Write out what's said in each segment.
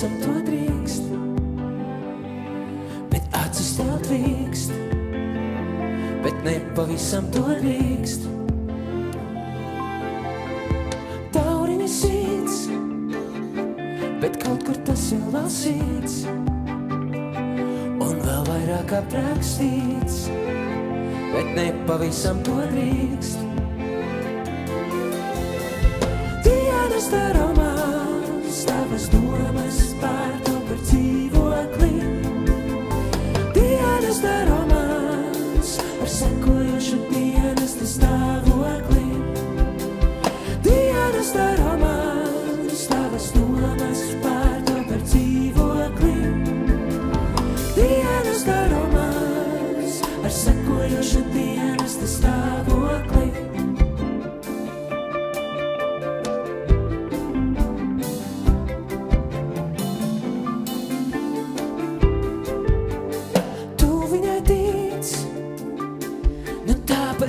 pavisam to drīkst, bet acis tev tvīkst, bet ne pavisam to drīkst. Tauriņa sīts, bet kaut kur tas jau lasīts, un vēl vairāk aprakstīts, bet ne pavisam to drīkst. Dienas tā romāns, tavas domas pār to par dzīvokli. Dienas tā romāns, ar sekojošu dienesta stāvokli. Dienas tā romāns, tavas domas pār to par dzīvokli. Dienas tā romāns, ar sekojošu dienesta stāvokli.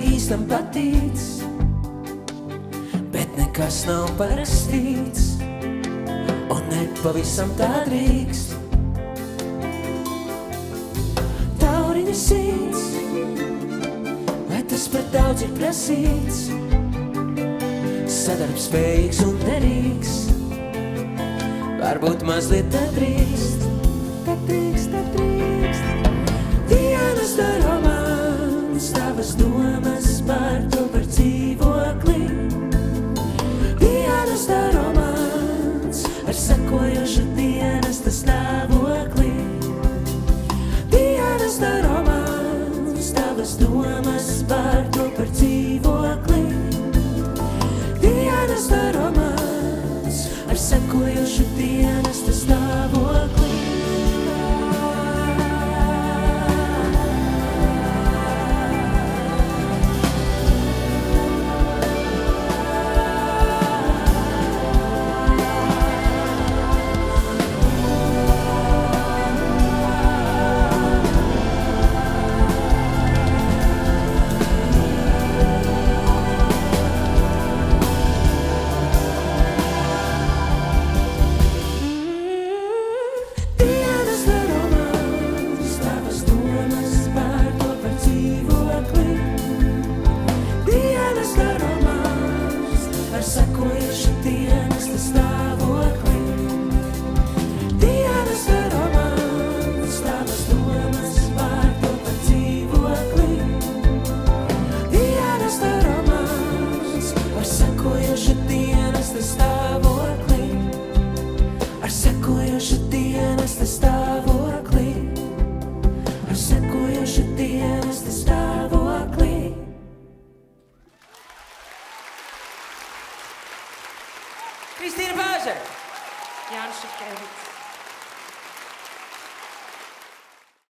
Īstam patīts, bet nekas nav parakstīts, un ne pavisam tā drīkst. Tauriņa sīts, vai tas par daudz ir prasīts, sadarbspējīgs un derīgs, varbūt mazliet tā drīkst, tā drīkst, tā drīkst. Dienas tā romāns, tavas domas pār to par dzīvokli. Dienas tā romāns, ar sekojošu dienesta stāvokli. Dienas tā romāns, tavas domas pār to par dzīvokli. Dienas tā romāns, ar sekojošu dienesta stāvokli. Sekojošu dienesta stāvokli. Dienas tā romāns, tavas domas pār to par dzīvokli. Dienas tā romāns, ar sekojošu dienesta stāvokli. Ar sekojošu dienesta stāvokli. Ar sekojošu dienesta stāvokli. Kristīna Bāža! Jānis Šefčovičs.